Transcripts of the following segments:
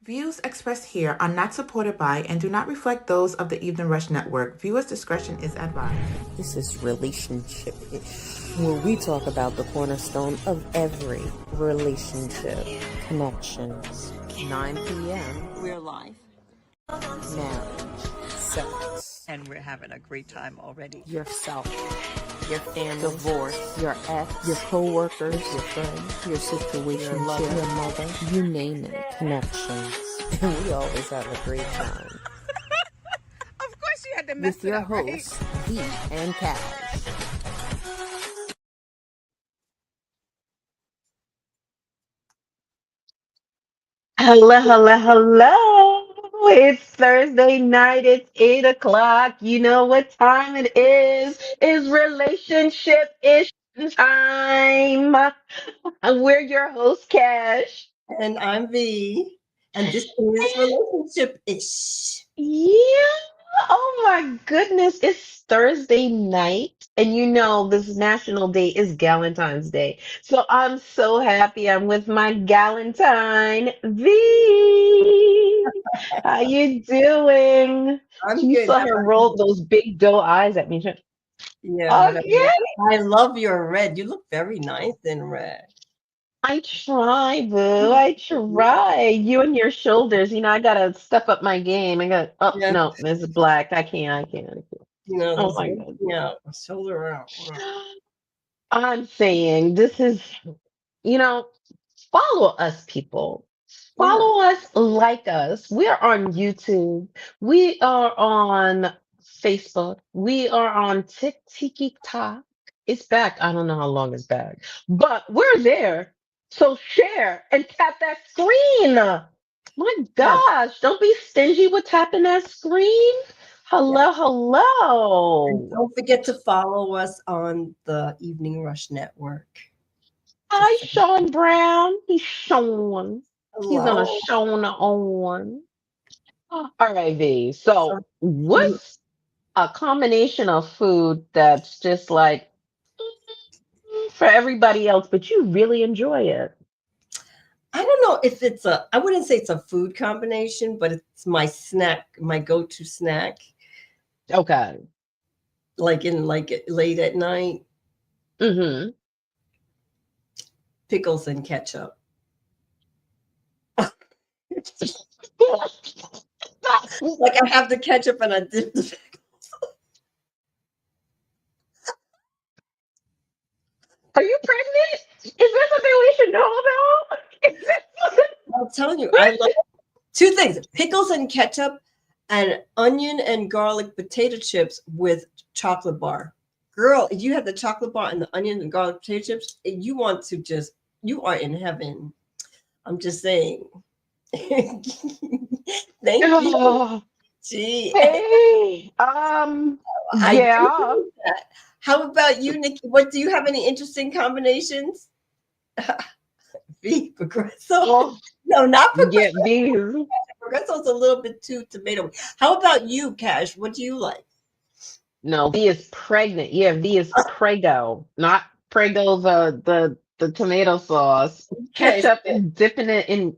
Views expressed here are not supported by and do not reflect those of the Evening Rush Network. Viewers' discretion is advised. This is relationship-ish, where we talk about the cornerstone of every relationship. Connections. 9 p.m. We're live. Marriage. Sex. And we're having a great time already. Yourself. Your family. Divorce. Your ex. Your co-workers. Your friends. Your situation. Your lover. Your mother. You name it. Connections. And we always have a great time. Of course you had to mess With your it up, right? hosts, Vee and Caj. Hello, hello, hello. It's Thursday night. It's 8 o'clock. You know what time it is. It's relationship-ish time. We're your host, Cash. And I'm V. And this is relationship-ish. Yeah. Oh my goodness. It's Thursday night. And you know this National Day is Valentine's Day. So I'm so happy I'm with my Valentine V. How you doing? I'm You good. saw How her about roll you? those big doe eyes at me. Yeah, Okay. I love your red. You look very nice in red. I try, boo. I try. You and your shoulders. I gotta step up my game. Oh Yeah, no, this is black. I can't. Oh it's my working god. out, shoulder out. Wow. I'm saying this is, you know, follow us, people. Yeah. Follow us, like us. We're on YouTube. We are on Facebook. We are on TikTok. It's back. I don't know how long it's back, but we're there. So share and tap that screen. My Yes. gosh, don't be stingy with tapping that screen. Yeah. Hello, And hello. don't forget to follow us on the Evening Rush Network. Hi, Just saying. Sean Brown. He's Sean. He's on a Hello. Sean on. All right, V. So, So, what's a combination of food that's just like for everybody else, but you really enjoy it? I don't know if I wouldn't say it's a food combination, but it's my snack, my go-to snack, Okay. like late at night, Mm-hmm. pickles and ketchup. Like I have the ketchup and I dip the Are you pregnant? Is this something we should know about? Is this something- I'm telling you, I love two things: pickles and ketchup, and onion and garlic potato chips with chocolate bar. Girl, if you had the chocolate bar and the onion and garlic potato chips, you want to you are in heaven. I'm just saying. Thank you. Oh, Gee, hey. I do Yeah. believe that. How about you, Nikki? What do you have any interesting combinations? V Progresso? Oh, No, not yeah, Progresso. these. Progresso's a little bit too tomato. How about you, Cash? What do you like? No, V is pregnant. Yeah, V is Prego, not Prego's the tomato sauce. Okay, Ketchup so and dipping it in.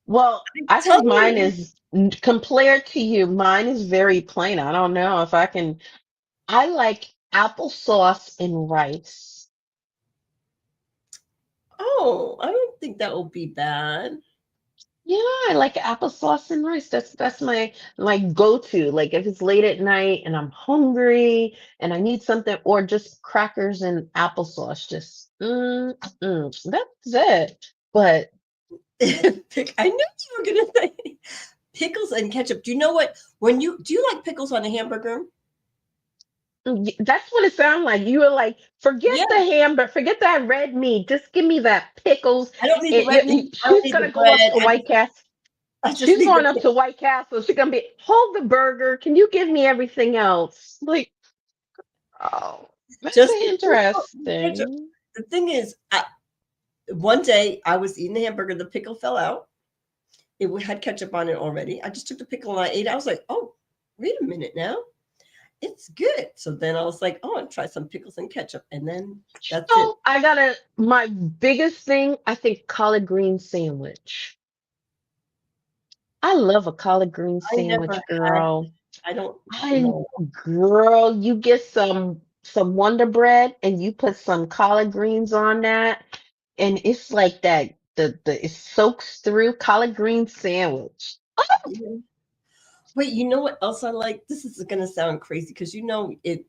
Well, I tell think mine me. is compared to you, mine is very plain. I don't know if I can. I like applesauce and rice. Oh, I don't think that will be bad. Yeah, I like applesauce and rice. That's my go-to. Like if it's late at night and I'm hungry and I need something, or just crackers and applesauce. Just that's it. But I knew you were gonna say pickles and ketchup. Do you know what? When you do you like pickles on a hamburger? that's what it sounds like. You were like, forget Yeah, the hamburger, forget that red meat. Just give me that pickles. I don't need the red meat. I don't She's need the gonna go up bread. to White Castle. I just She's need the going up to White Castle. She's gonna be, hold the burger. Can you give me everything else? Like, oh, that's just the pickle and ketchup. interesting. The thing is, one day I was eating the hamburger, the pickle fell out. It had ketchup on it already. I just took the pickle and I ate it. I was like, oh, wait a minute now. It's good. So then I was like, oh, I'll try some pickles and ketchup. And then that's it. So I got my biggest thing, I think collard green sandwich. I love a collard green I never sandwich, had. girl. I don't I know. girl, you get some Wonder Bread and you put some collard greens on that, and it's like that the it soaks through collard green sandwich. Yeah. Wait, you know what else I like? This is gonna sound crazy because it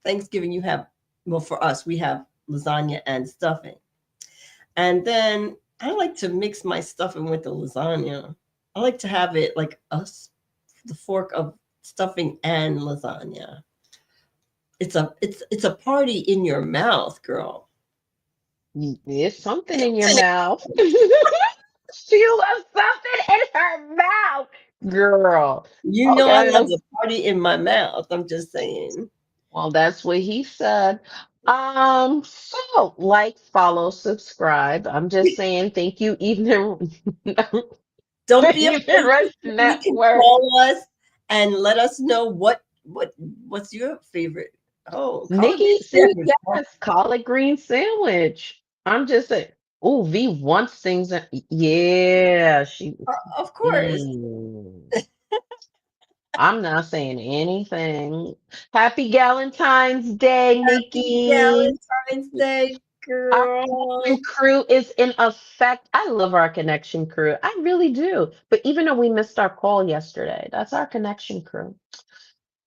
Thanksgiving you have, well, for us we have lasagna and stuffing. And then I like to mix my stuffing with the lasagna. I like to have it like the fork of stuffing and lasagna. It's a party in your mouth, girl. There's something in your mouth. She loves something in her mouth, girl. You know I love Okay. the party in my mouth. I'm just saying. Well, that's what he said. So like, follow, subscribe. I'm just saying thank you, even Don't the be Even afraid. Rush You can Network. call us and let us know what's your favorite. Oh, collard Nikki, green see, sandwich. yes, collard green sandwich. I'm just saying. Oh, V wants things. Yeah, she. Of course. Mm. I'm not saying anything. Happy Valentine's Day, Happy Nikki. Valentine's Day, Our girl. connection crew is in effect. I love our connection crew. I really do. But even though we missed our call yesterday, that's our connection crew.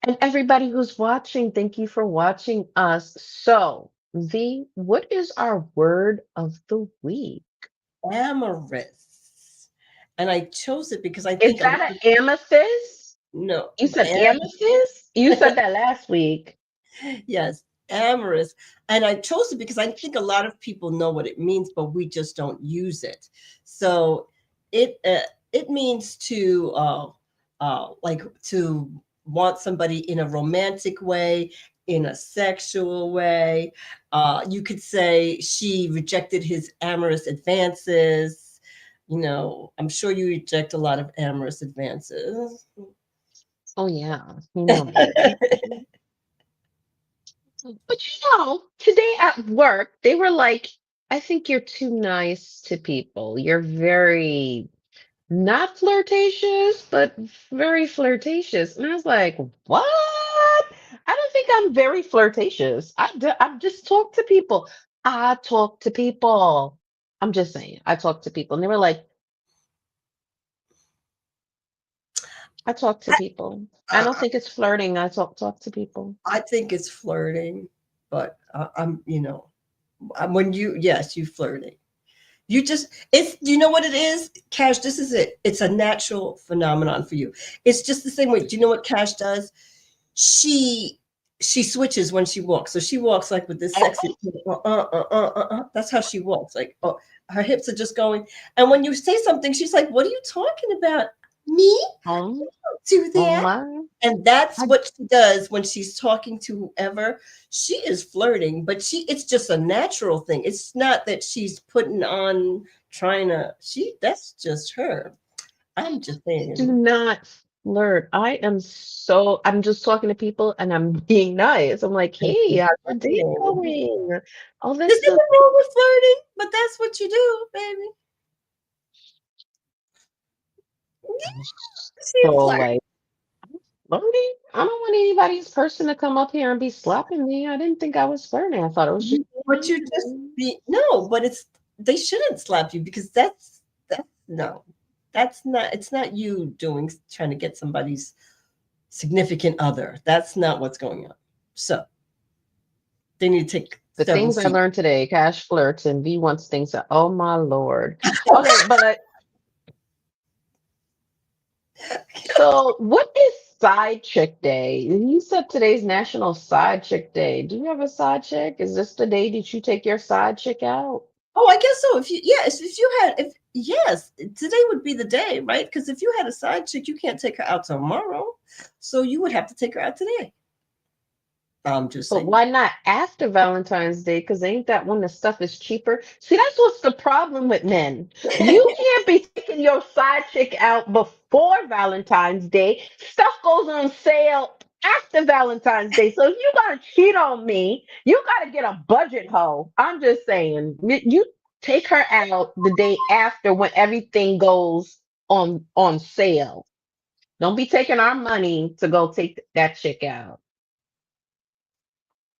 And everybody who's watching, thank you for watching us. So, V, what is our word of the week? Amorous. And I chose it because I Is think a lot that of, an amethyst? no, You said amethyst? You said that last week. yes, amorous. And I chose it because I think a lot of people know what it means, but we just don't use it. So it means to like to want somebody in a romantic way, in a sexual way. You could say she rejected his amorous advances. You know, I'm sure you reject a lot of amorous advances. Oh, yeah. You know me. But today at work, they were like, I think you're too nice to people. You're very not flirtatious, but very flirtatious. And I was like, what? I don't think I'm very flirtatious. I just talk to people. I talk to people. I'm just saying, I talk to people. And they were like, I talk to people. I don't I, think it's flirting. I talk to people. I think it's flirting, but when yes, you flirting. You just, you know what it is, Cash? This is it. It's a natural phenomenon for you. It's just the same way. Do you know what Cash does? She she switches when she walks. So she walks like with this sexy. That's how she walks. Like, oh, her hips are just going. And when you say something, she's like, "What are you talking about? Me? Oh, Do oh that?" my. And that's I what she does when she's talking to whoever. She is flirting, but it's just a natural thing. It's not that she's putting on trying to she that's just her. I'm just do saying. not flirt. I'm just talking to people and I'm being nice. I'm like, I'm hey, just how's your day flirting. going? All There's this stuff. nothing wrong with flirting, but that's what you do, baby. I'm She so flirt. like flirting. I don't want anybody's person to come up here and be slapping me. I didn't think I was flirting. I thought it was just But you just be no, but they shouldn't slap you because that's no. That's not it's not you doing trying to get somebody's significant other. That's not what's going on. So they need to take the several things I seats. learned today. Cash flirts and V wants things that. Oh my lord. Okay, but so what is Side Chick Day? You said today's National Side Chick Day. Do you have a side chick? Is this the day that you take your side chick out? Oh, I guess so. If you had if yes, today would be the day, right? Because if you had a side chick, you can't take her out tomorrow. So you would have to take her out today. I'm just But saying. why not after Valentine's Day? Because ain't that when the stuff is cheaper? See, that's what's the problem with men. You can't be taking your side chick out before Valentine's Day. Stuff goes on sale after Valentine's Day. So if you gotta cheat on me, you gotta get a budget hoe. I'm just saying. You take her out the day after when everything goes on sale. Don't be taking our money to go take that chick out.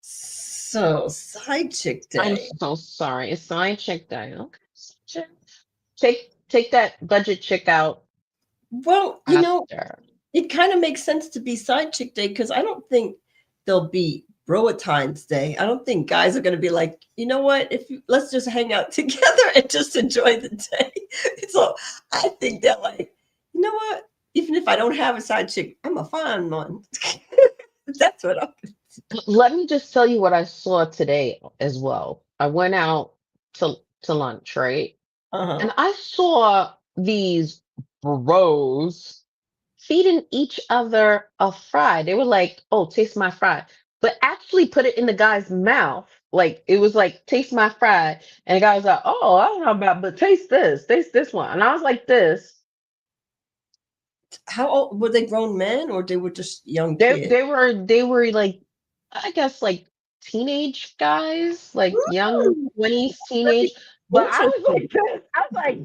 So side chick I'm day. so sorry. It's side chick day. Okay. Chick. Take that budget chick out Well, after. it kind of makes sense to be side chick day because I don't think there'll be Valentine's Day. I don't think guys are going to be like, you know what? Let's just hang out together and just enjoy the day. So I think they're like, you know what? Even if I don't have a side chick, I'm a fine one. That's what I'm. Let me just tell you what I saw today as well. I went out to lunch, right? Uh-huh. And I saw these bros feeding each other a fry. They were like, "Oh, taste my fry," but actually put it in the guy's mouth. Like it was like, "Taste my fry," and the guy was like, "Oh, I don't know about, but taste this one." And I was like, "This." How old were they? Grown men or they were just young They kids? they were like, I guess like teenage guys, like young Ooh, 20s teenage. But I was interesting. like this. I was like,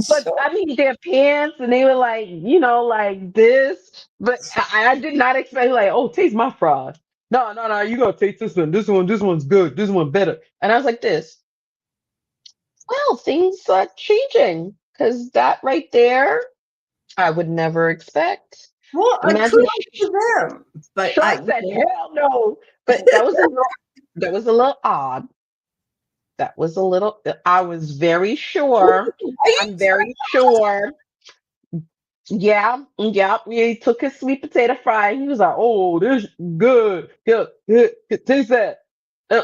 but So I mean their pants and they were like, like this. But I did not expect like, oh, taste my fries. No, no, no, you gotta taste this one. This one's good. This one better. And I was like this. Well, things are changing because that right there, I would never expect. well, Imagine kudos to them. But Sean said, hell no. But that was a little odd. That was a little, I was very sure. are you I'm very sure. Yeah, yeah. He took his sweet potato fry. He was like, "Oh, this good. Here, taste that." Uh,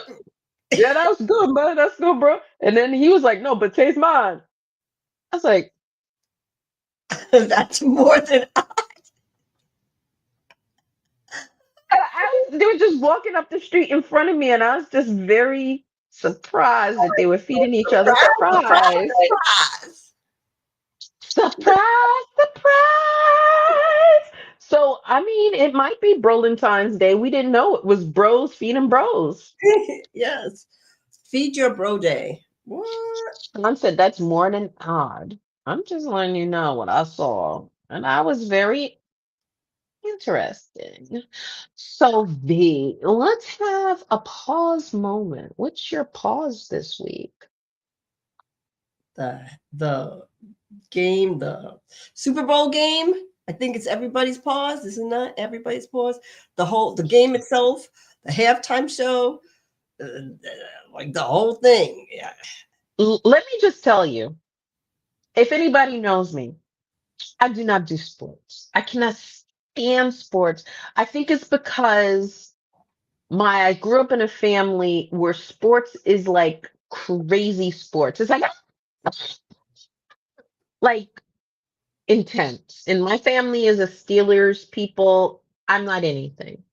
yeah, that was good, man. That's good, bro. And then he was like, "No, but taste mine." I was like, that's more than they were just walking up the street in front of me, and I was just very surprised that they were feeding each other surprise, fries. surprise. Surprise, surprise. So, I mean, it might be Valentine's Day. We didn't know it was bros feeding bros. Yes. Feed your bro day. What? Mom said that's more than odd. I'm just letting you know what I saw. And I was very interesting. So, V, let's have a pause moment. What's your pause this week? The game, the Super Bowl game. I think it's everybody's pause. Isn't that everybody's pause? The game itself, the halftime show, like the whole thing. Yeah. Let me just tell you, if anybody knows me, I do not do sports. I cannot stand sports. I think it's because I grew up in a family where sports is like crazy sports. It's like intense. And my family is a Steelers people. I'm not anything.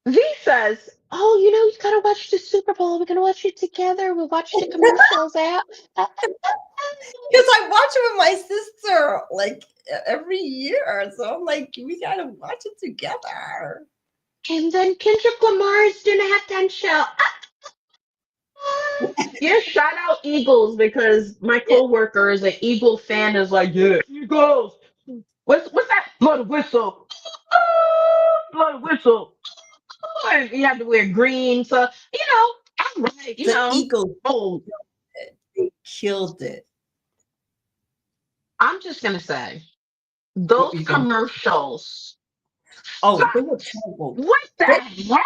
V says, "Oh, you gotta watch the Super Bowl. We're gonna watch it together. We'll watch the commercials out." Because I watch it with my sister like every year. So I'm like, we gotta watch it together. And then Kendrick Lamar is doing a halftime show. Yeah, shout out Eagles because my Yeah, coworker is an Eagle fan. Is like, yeah, Eagles. What's that? Blow the whistle. Blow the whistle. And you have to wear green, so I'm right. the Eagles, Oh, they killed it. I'm just gonna say What those you gonna? commercials. Oh, they were terrible. What the Don't heck are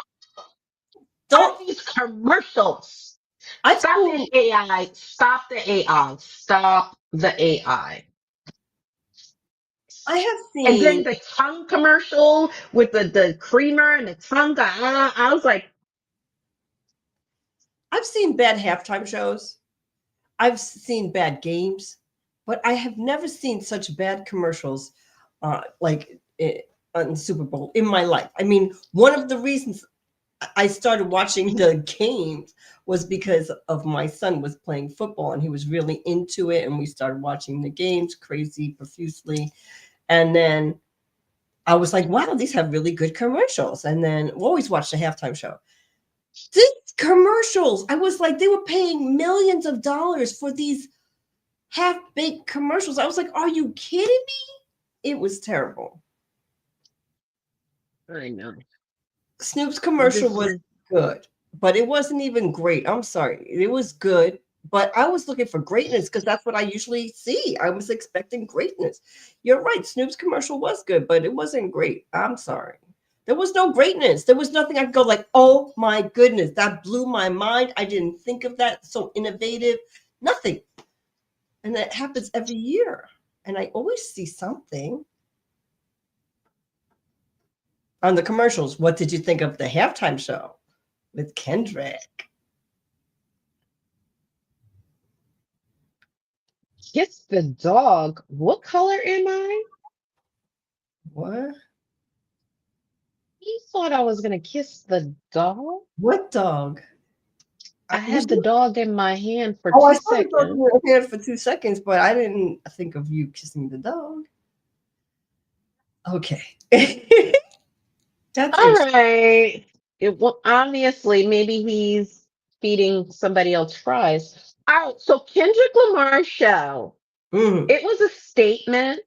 don't. these commercials? I've Stop seen. the AI. Stop the AI. Stop the AI. I have And then seen. the tongue commercial with the creamer and the tongue. I was like, I've seen bad halftime shows. I've seen bad games, but I have never seen such bad commercials on Super Bowl in my life. I mean, one of the reasons I started watching the games was because of my son was playing football and he was really into it, and we started watching the games crazy profusely. And then I was like, wow, these have really good commercials. And then we always watch the halftime show. These commercials, I was like, they were paying millions of dollars for these half-baked commercials. I was like, are you kidding me? It was terrible. I know. Snoop's commercial was good, but it wasn't even great. I'm sorry. It was good, but I was looking for greatness because that's what I usually see. I was expecting greatness. You're right. Snoop's commercial was good, but it wasn't great. I'm sorry. There was no greatness. There was nothing I could go like, oh my goodness, that blew my mind. I didn't think of that. So innovative. Nothing. And that happens every year. And I always see something. On the commercials, what did you think of the halftime show with Kendrick? Kiss the dog. What color am I? What? You thought I was gonna kiss the dog? What dog? I had the dog in my hand for Oh, I 2 saw the dog in seconds. your hand for 2 seconds, but I didn't think of you kissing the dog. Okay. That's All interesting. right. Well, obviously, maybe he's feeding somebody else fries. All right. So Kendrick Lamar's show, Mm. it was a statement,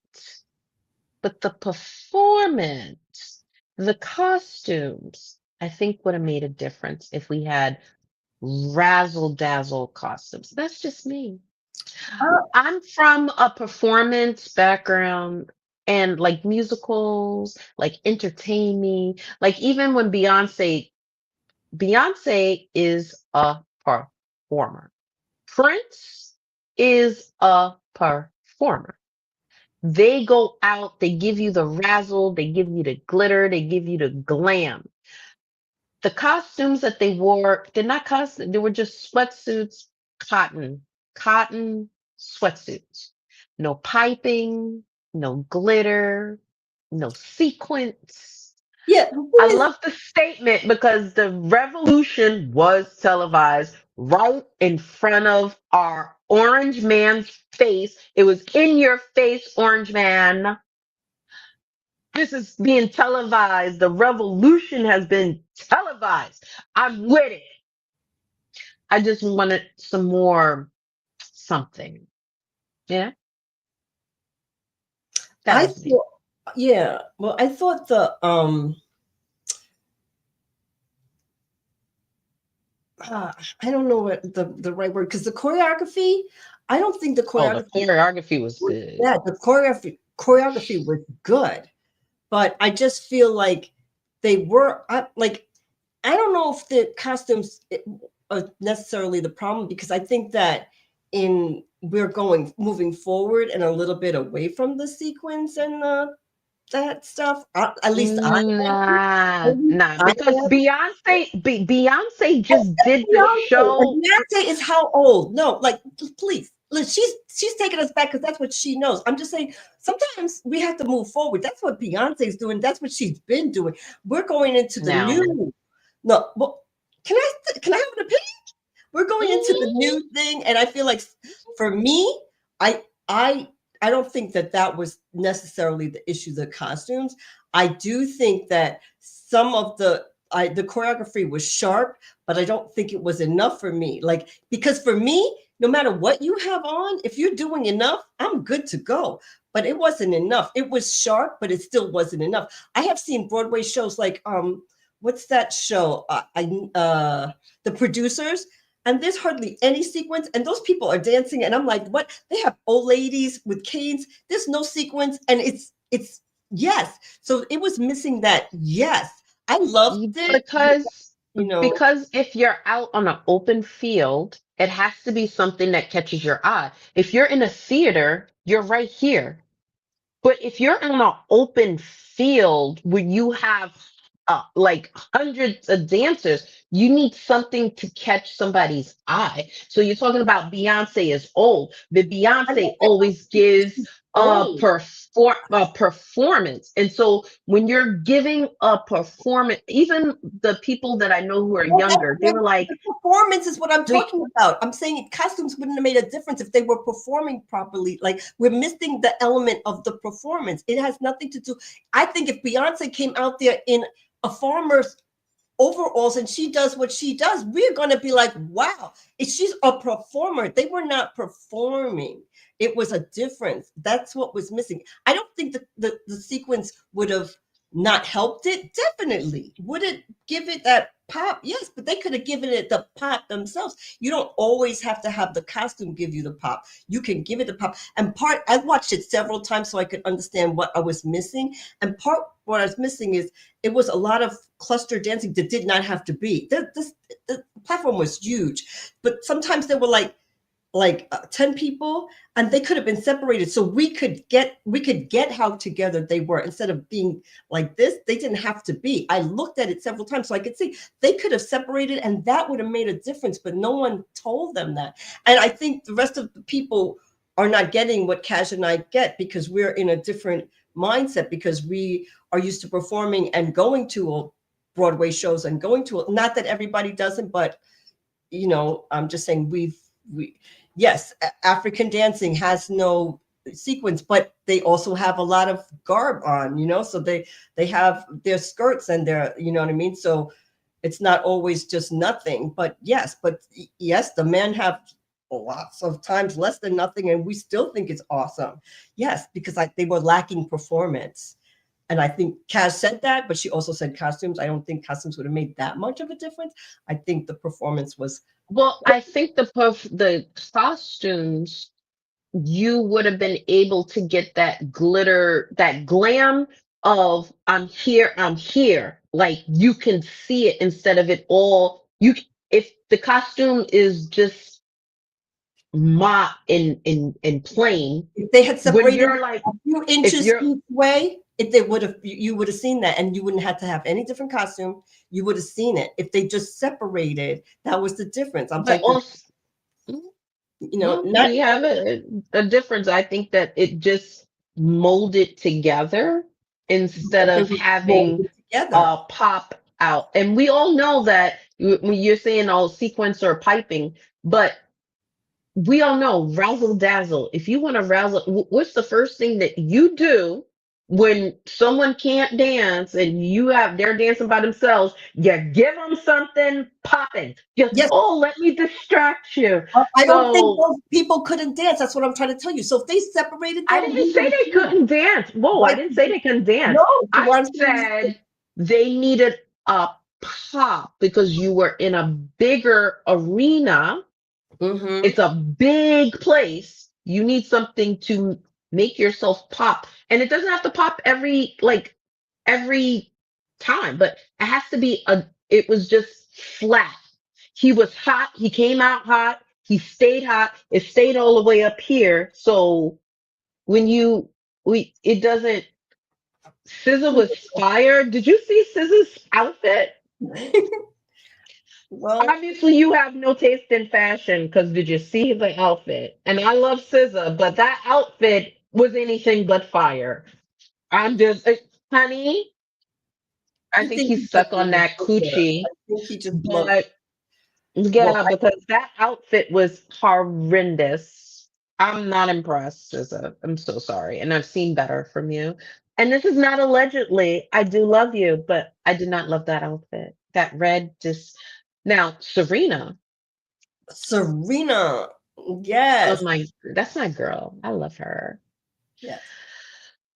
but the performance, the costumes, I think would have made a difference if we had razzle dazzle costumes. That's just me. I'm from a performance background and like musicals, like entertain me. Like even when Beyonce is a performer. Prince is a performer. They go out, they give you the razzle, they give you the glitter, they give you the glam. The costumes that they wore, they're not costumes, they were just sweatsuits, cotton sweatsuits. No piping, no glitter, no sequins. Yeah. I love the statement because the revolution was televised right in front of our orange man's face. It was in your face, orange man. This is being televised. The revolution has been televised. I'm with it. I just wanted some more something. Yeah, that I was me. thought, yeah. Well, I thought I don't know what the right word, because the choreography, I don't think the Oh, the choreography choreography was good. yeah, the choreography was good, but I just feel like they were like, I don't know if the costumes are necessarily the problem, because I think that we're moving forward and a little bit away from the sequence and that stuff. At least I Nah, because am. Beyonce just did the Beyonce. And show. Beyonce is how old? No, like please. Look, she's taking us back because that's what she knows. I'm just saying sometimes we have to move forward. That's what Beyonce's doing. That's what she's been doing. We're going into the No. new. No, well, can I have an opinion? We're going into the Mhm. new thing, and I feel like for me, I I don't think that was necessarily the issue. The costumes. I do think that some of the choreography was sharp, but I don't think it was enough for me. Like, because for me, no matter what you have on, if you're doing enough, I'm good to go. But it wasn't enough. It was sharp, but it still wasn't enough. I have seen Broadway shows like what's that show? The Producers, and there's hardly any sequence, and those people are dancing, and I'm like, what? They have old ladies with canes. There's no sequence, and it's yes. So it was missing that. Yes, I loved it. Because You know, because if you're out on an open field, it has to be something that catches your eye. If you're in a theater, you're right here. But if you're on an open field where you have like hundreds of dancers, you need something to catch somebody's eye. So you're talking about Beyonce is old, but I Beyonce think always gives old. a performance. And so when you're giving a performance, even the people that I know who are Well, younger, they were like, the performance is what I'm we, talking about. I'm saying costumes wouldn't have made a difference if they were performing properly. Like, we're missing the element of the performance. It has nothing to do. I think if Beyonce came out there in a farmer's overalls and she does what she does, we're going to be like, wow, she's a performer. They were not performing. It was a difference. That's what was missing. I don't think the sequence would have not helped it. Definitely. Would it give it that pop? Yes, but they could have given it the pop themselves. You don't always have to have the costume give you the pop. You can give it the pop. And I watched it several times so I could understand what I was missing. And what I was missing is it was a lot of cluster dancing that did not have to be. The platform was huge, but sometimes there were like 10 people and they could have been separated so we could get how together they were instead of being like this. They didn't have to be. I looked at it several times so I could see they could have separated and that would have made a difference, but no one told them that. And I think the rest of the people are not getting what Cash and I get because we're in a different mindset, because we are used to performing and going to Broadway shows and going to not that everybody doesn't, but I'm just saying yes, African dancing has no sequence, but they also have a lot of garb on, so they have their skirts and their, you know what I mean? So it's not always just nothing, but yes, the men have lots of times less than nothing and we still think it's awesome. Yes, because they were lacking performance. And I think Kaz said that, but she also said costumes. I don't think costumes would have made that much of a difference. I think the performance was. Well, I think the costumes, you would have been able to get that glitter, that glam of I'm here. Like you can see it instead of it all. If the costume is just matte and plain, If they had when separated you're like, a few if inches you're, each way, they would have, you would have seen that, and you wouldn't have to have any different costume. You would have seen it if they just separated. That was the difference. I'm but like, also, well, not we have a difference. I think that it just molded together instead they of were having molded together. pop out. And we all know that when you're saying all sequence or piping, but we all know razzle dazzle. If you want to razzle, what's the first thing that you do when someone can't dance and they're dancing by themselves? You give them something popping. Just, Yes, oh, let me distract you. I don't think So those people couldn't dance. That's what I'm trying to tell you. So if they separated I them, didn't you say would have they seen it. couldn't dance. Whoa, I Like, didn't say they couldn't dance. no, I what I'm saying is, said they needed a pop because you were in a bigger arena. mm-hmm. It's a big place. You need something to make yourself pop. And it doesn't have to pop every time, but it has to be it was just flat. He was hot. He came out hot. He stayed hot. It stayed all the way up here. So when it doesn't, SZA was fire. Did you see SZA's outfit? Well, Obviously, you have no taste in fashion because did you see the outfit? And I love SZA, but that outfit was anything but fire. I'm just, honey, I I think think he's he just stuck on loves that her. I coochie. think he just loves. But Well, yeah, because that outfit was horrendous. I'm not impressed, SZA. I'm so sorry. And I've seen better from you. And this is not allegedly. I do love you, but I did not love that outfit. That red just. Now, Serena. Serena, Oh yes, that's my girl. I love her. yes.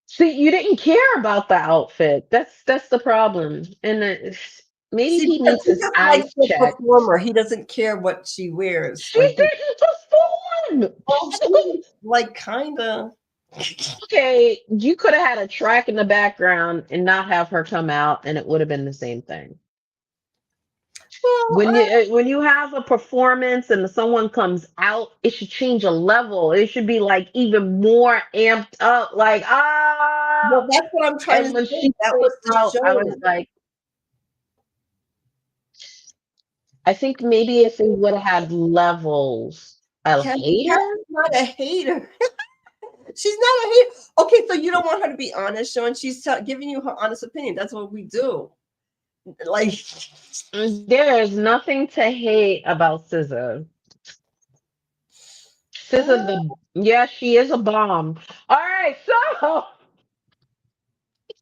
See, you didn't care about the outfit. That's the problem. And maybe See, he because needs he his just likes eyes the checked. performer. He doesn't care what she wears. She Like, didn't oh, perform. she like kind of. Okay, you could have had a track in the background and not have her come out, and it would have been the same thing. Well, When you have a performance and someone comes out, it should change a level. It should be like even more amped up, like well, that's what I'm trying to And when say. she That came was the out, I was show. like, I think maybe if it would have had levels, a Kat hater. is not a hater. She's not a hater. Okay, so you don't want her to be honest, Sean. She's giving you her honest opinion. That's what we do. Like, There's nothing to hate about SZA. SZA, uh, yeah, she is a bomb. All right, so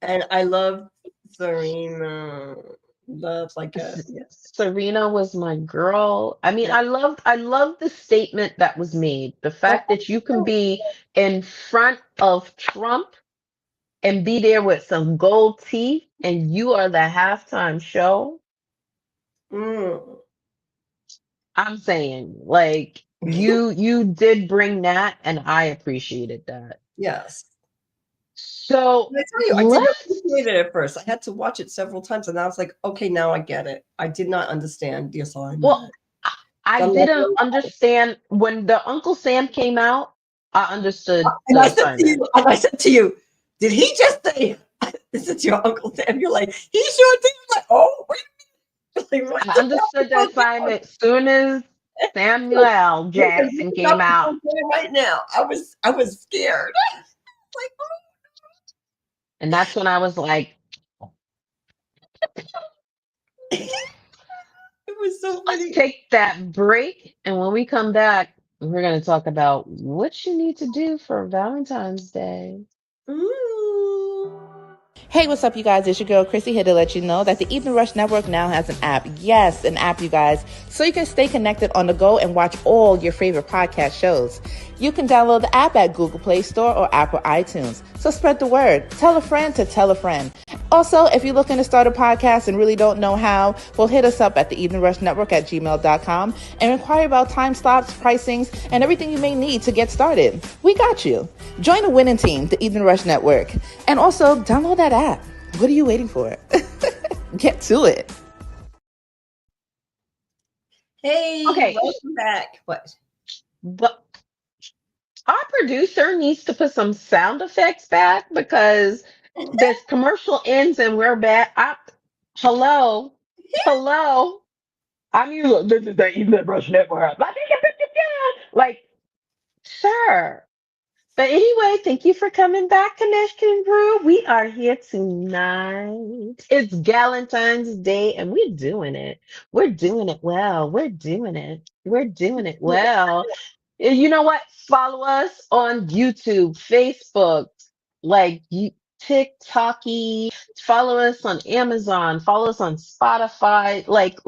and I love Serena. Love like a Serena was my girl. I mean, yeah. I love the statement that was made. The fact that you can be in front of Trump and be there with some gold teeth and you are the halftime show. Mm. I'm saying, like, you did bring that and I appreciated that. Yes. So I tell you, I didn't appreciate let's it at first. I had to watch it several times, and I was like, okay, now I get it. I did not understand the well, assignment. I So I'm like, didn't understand when the Uncle Sam came out, I understood and the I said to assignment. you, did he just say this is your Uncle Sam? You're like, he sure did. I'm like, oh, wait. Like, what I the hell is understood the going on? assignment soon as Samuel Because Jackson you came got out. people there right now. I was scared. Like, And that's when I was like, oh. It was so let's funny. take that break. And when we come back, we're going to talk about what you need to do for Valentine's Day. Mm. Hey, what's up, you guys? It's your girl, Chrissy, here to let you know that the Evening Rush Network now has an app. Yes, an app, you guys. So you can stay connected on the go and watch all your favorite podcast shows. You can download the app at Google Play Store or Apple iTunes. So spread the word. Tell a friend to tell a friend. Also, if you're looking to start a podcast and really don't know how, well, hit us up at the Evening Rush Network at gmail.com and inquire about time slots, pricings, and everything you may need to get started. We got you. Join the winning team, the Evening Rush Network. And also, download that app. What are you waiting for? Get to it. Hey, Okay, welcome back. What? but our producer needs to put some sound effects back because this commercial ends and we're back. Hello, hello. I'm you. This is the Evening Rush Network. Like, sure. But anyway, thank you for coming back, Connection Brew. We are here tonight. It's Valentine's Day, and we're doing it. We're doing it well. We're doing it. We're doing it well. You know what? Follow us on YouTube, Facebook, like TikToky. Follow us on Amazon. Follow us on Spotify. Like,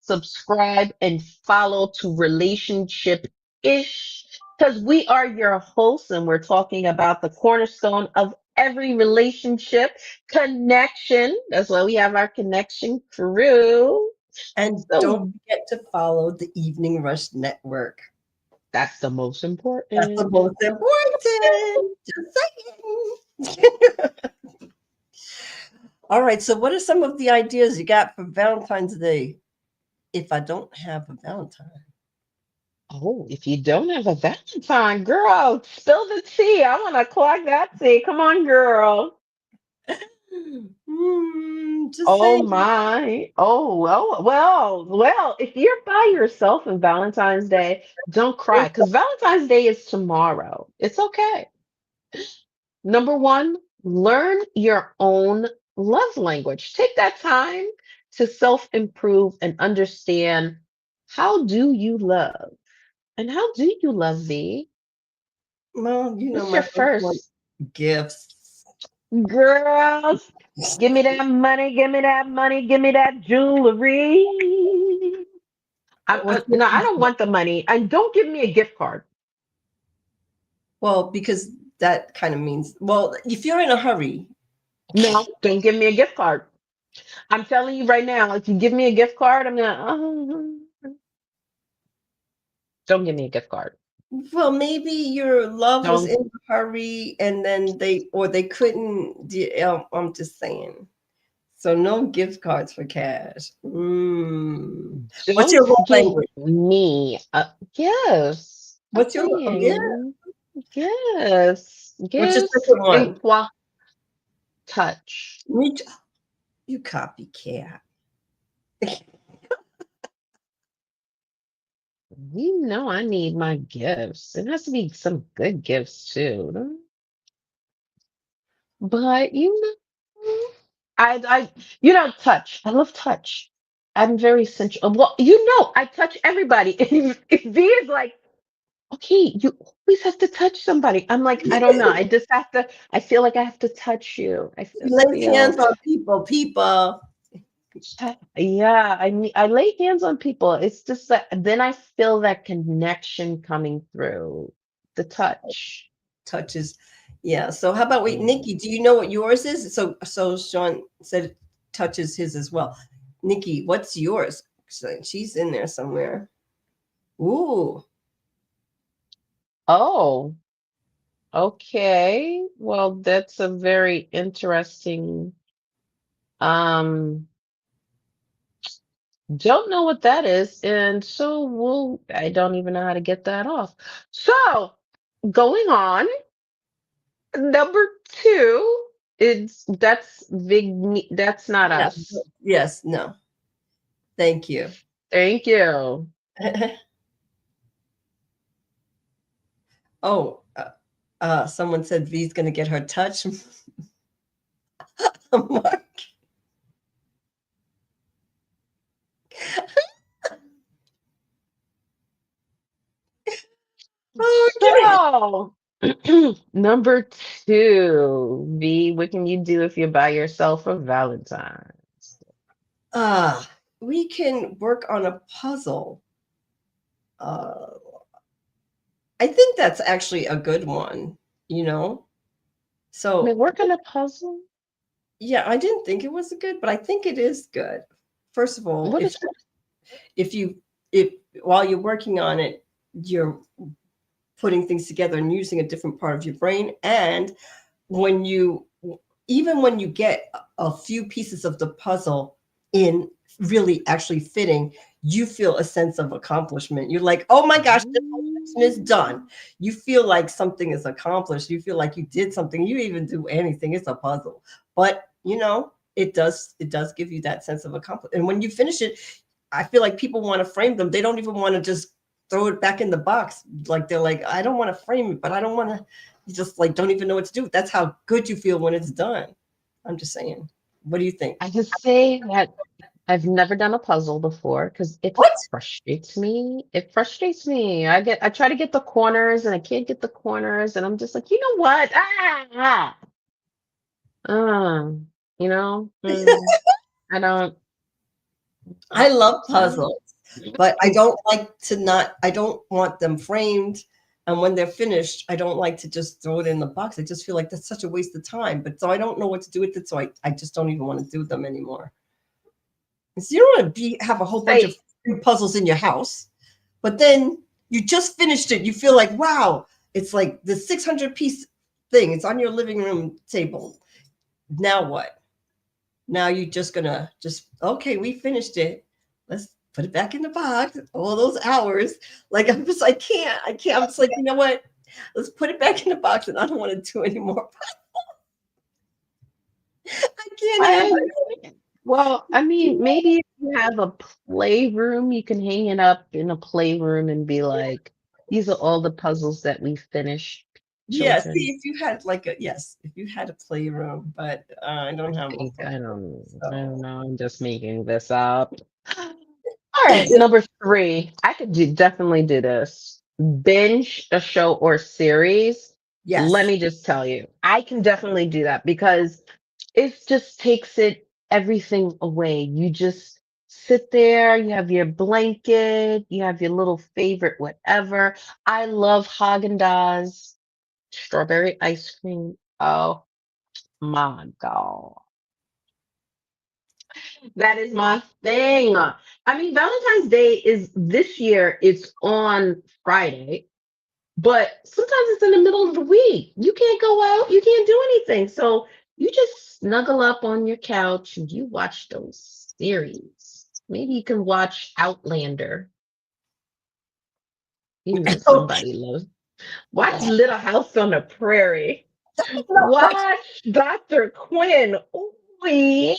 subscribe, and follow to Relationship Ish. Because we are your hosts, and we're talking about the cornerstone of every relationship connection. That's why we have our connection crew. And don't So forget to follow the Evening Rush Network. that's the most That's the important. most important. Just saying. All right. So, what are some of the ideas you got for Valentine's Day? If I don't have a Valentine, Oh, if you don't have a Valentine, girl, spill the tea. I want to clog that tea. Come on, girl. just Oh saying. my. Oh, well. If you're by yourself on Valentine's Day, don't cry because Valentine's Day is tomorrow. It's okay. Number one, learn your own love language. Take that time to self-improve and understand how do you love and how do you love me? Well, What's your my first one, first gifts. girls? Give me that money, give me that money, give me that jewelry. What's your No, I first don't one? want the money. And don't give me a gift card. Well, because that kind of means, well, if you're in a hurry, No, don't give me a gift card. I'm telling you right now, if you give me a gift card, I'm gonna, don't give me a gift card. well, maybe your love was Don't. in a hurry and then they couldn't. I'm just saying. So no gift cards for cash. What's Don't your love give language? me gifts. I'm What's your yeah? saying gifts, What's your gifts, second and one? touch. Me too. You copycat. You know I need my gifts. It has to be some good gifts too. But touch. I love touch. I'm very sensual. Well, I touch everybody. If V is like, okay, you always have to touch somebody. I'm like, I don't know. I just have to. I feel like I have to touch you. I Lays hands feel. on people. People. Yeah, I mean, I lay hands on people. It's just that then I feel that connection coming through the touch. Touches. Yeah. So how about wait, Mm. Nikki? Do you know what yours is? So Sean said touches his as well. Nikki, what's yours? So she's in there somewhere. Ooh. Oh, okay. Well, that's a very interesting. Um, don't know what that is, and so I don't even know how to get that off. So, going on, number two, that's not Yeah. us. Yes. No. Thank you. Thank you. Oh, someone said V's going to get her touch. Mark. Okay. So, number two, V, what can you do if you're by yourself for Valentine's? We can work on a puzzle. Uh, I think that's actually a good one, you know? I mean, So, work on a puzzle? yeah, I didn't think it was good, but I think it is good. First of all, What is if you if while you're working on it, you're putting things together and using a different part of your brain, and when you even when you get a few pieces of the puzzle in really actually fitting, you feel a sense of accomplishment. You're like, oh my gosh, this whole section is done. You feel like something is accomplished. You feel like you did something. You even do anything. It's a puzzle. But it does give you that sense of accomplishment. And when you finish it, I feel like people want to frame them. They don't even want to just throw it back in the box. Like they're like, I don't want to frame it, but I don't want to. You just like don't even know what to do. That's how good you feel when it's done. I'm just saying. What do you think? I can say that I've never done a puzzle before because it What? frustrates me. It frustrates me. I try to get the corners and I can't get the corners, and I'm just like, you know what? Uh, you know, I don't. I love So, puzzles, but I don't want them framed. And when they're finished, I don't like to just throw it in the box. I just feel like that's such a waste of time. But so I don't know what to do with it. So I just don't even want to do them anymore. And so you don't want to have a whole bunch of say, puzzles in your house, but then you just finished it. You feel like, wow, it's like the 600-piece thing. It's on your living room table. Now what? Now you're just gonna okay, we finished it. Let's put it back in the box. All those hours. Like I can't. I'm just like, you know what? Let's put it back in the box and I don't want to do anymore. I can't I, handle it. well, I mean, maybe if you have a playroom, you can hang it up in a playroom and be like, these are all the puzzles that we finished, Yeah, see, children. if you had a playroom, but I don't have a I don't so know. I'm just making this up. All right, number three. I could definitely do this. Binge a show or series. Let yes. me just tell you, I can definitely do that because it just takes it everything away. You just sit there, you have your blanket, you have your little favorite whatever. I love Haagen-Dazs strawberry ice cream. Oh my God. That is my thing. I mean, Valentine's Day is this year, it's on Friday, but sometimes it's in the middle of the week. You can't go out, you can't do anything. So you just snuggle up on your couch and you watch those series. Maybe you can watch Outlander. You know, Okay. somebody loves. Watch Little House on the Prairie. No, Watch Dr. Quinn. Oh, yeah.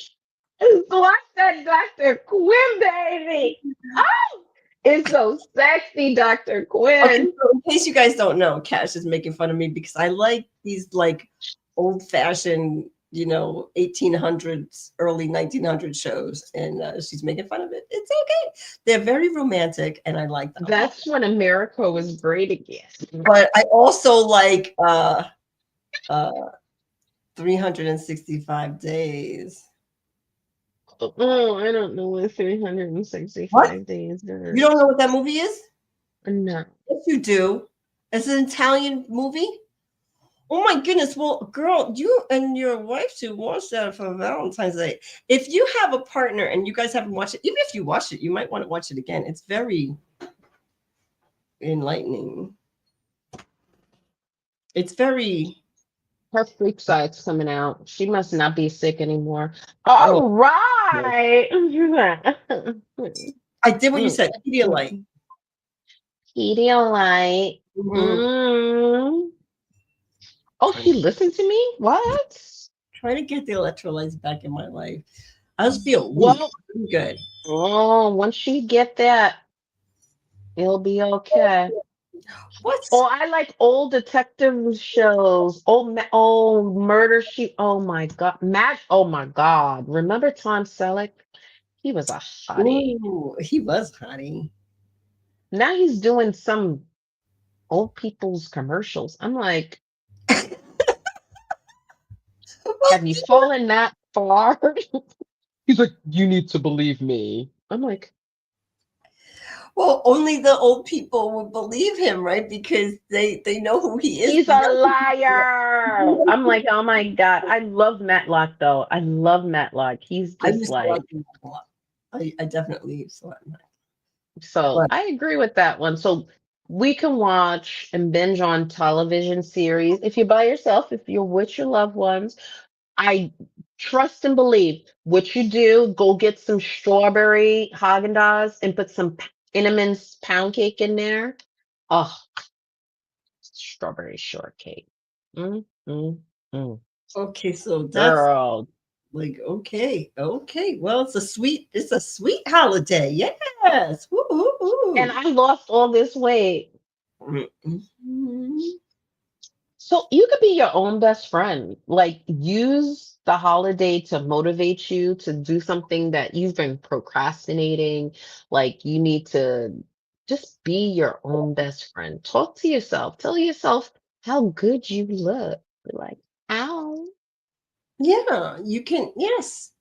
Watch that Dr. Quinn, baby. Oh, it's so sexy, Dr. okay, Quinn. so in case you guys don't know, Cash is making fun of me because I like these like old fashioned, 1800s, early 1900s shows, and she's making fun of it. It's okay. They're very romantic, and I like them. That's when America was great again. But I also like uh 365 days. Oh, I don't know what What? 365 days You don't is. know what that movie is? No. Yes, you do. It's an Italian movie. Oh my goodness. Well, girl, you and your wife should watch that for Valentine's Day. If you have a partner and you guys haven't watched it, even if you watched it, you might want to watch it again. It's very enlightening. It's very Her freak side's coming out. She must not be sick anymore. oh All no. right. I did what you said. Pedialyte. Pedialyte. Mhm. Mm. Oh, she listened to me? What? Try to get the electrolytes back in my life. I just feel weak. Well, I'm good. oh, once you get that, it'll be okay. What? Oh, I like old detective shows. Old murder sheet. Oh my God. Oh my God. Remember Tom Selleck? He was a hottie. Ooh, he was honey. Now he's doing some old people's commercials. I'm like, have you fallen that far? He's like, you need to believe me. I'm like, Well, only the old people would believe him, right? Because they know who he is. he's The a young people, liar. I'm like, oh my God. I love Matlock though. I love Matlock. He's I just used to like like, him a lot. I definitely used to like him. so But I agree with that one. So we can watch and binge on television series. If you're by yourself, if you're with your loved ones, I trust and believe what you do. Go get some strawberry Haagen-Dazs and put some Innemans pound cake in there. Oh, strawberry shortcake. Mm, mm, mm. okay, so that's Girl, like okay. Well, it's a sweet holiday. Yes. Woo, woo, and woo. I lost all this weight. Mhm. So you could be your own best friend. Like use the holiday to motivate you to do something that you've been procrastinating. Like you need to just be your own best friend. Talk to yourself. Tell yourself how good you look. Like, ow. Yeah, you can. Yes,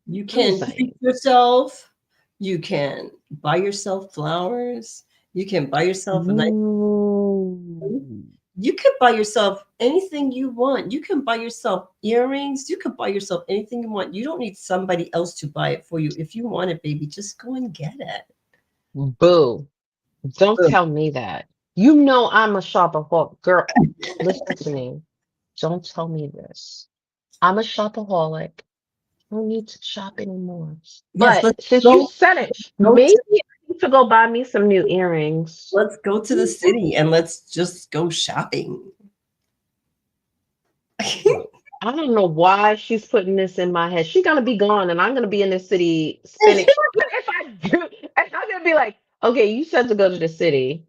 you I'm just can treat saying. yourself. You can buy yourself flowers. You can buy yourself a nice. Ooh. You can buy yourself anything you want. You can buy yourself earrings. You can buy yourself anything you want. You don't need somebody else to buy it for you. If you want it, baby, just go and get it. Boo. Don't Boom. tell me that. You know I'm a shopaholic. Girl, listen to me. Don't tell me this. I'm a shopaholic. I don't need to shop anymore. Yes, But since you said it, go maybe to I need to go buy me some new earrings. let's go to the city and let's just go shopping. I don't know why she's putting this in my head. She's gonna be gone, and I'm gonna be in the city spending. But if I do, if I'm gonna be like, okay, you said to go to the city.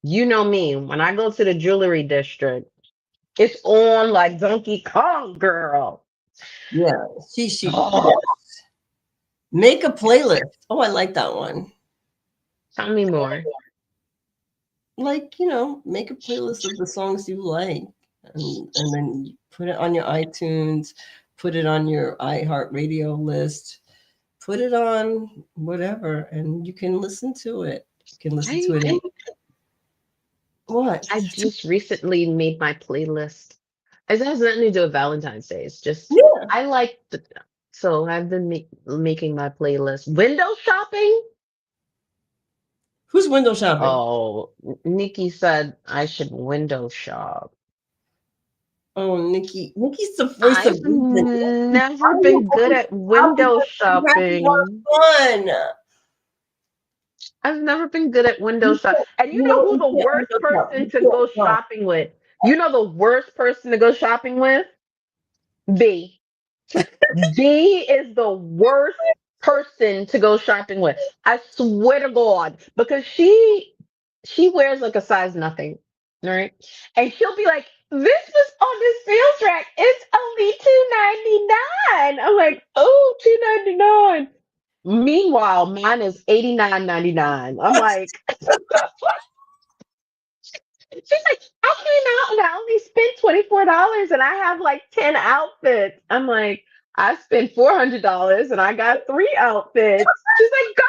You know me. When I go to the jewelry district, it's on like Donkey Kong, girl. Yeah, she Oh, make a playlist. Oh, I like that one. tell me more. Like, make a playlist of the songs you like, and then you put it on your iTunes, put it on your iHeartRadio list, put it on whatever, and you can listen to it. You can listen to I it in what? I just recently made my playlist. It has nothing to do with Valentine's Day. It's just Yeah. I like so I've been making my playlist. Window shopping? Who's window shopping? Oh, Nikki said I should window shop. Oh, Nikki. Nikki's the voice of I've reason. never Are you been good at I'll be window you have to shopping. have fun. I've never been good at window You shop. And you know know who you the can't worst window shop. person You to can't go no. shopping with? You know the worst person to go shopping with? B. D is the worst person to go shopping with. I swear to God, because she wears like a size nothing, right? And she'll be like, "This was on the sales rack. It's only $2.99." I'm like, "Oh, $2.99." Meanwhile, mine is $89.99. I'm like, She's like, I came out and I only spent $24 and I have like 10 outfits. I'm like, I spent $400 and I got 3 outfits. She's like, go.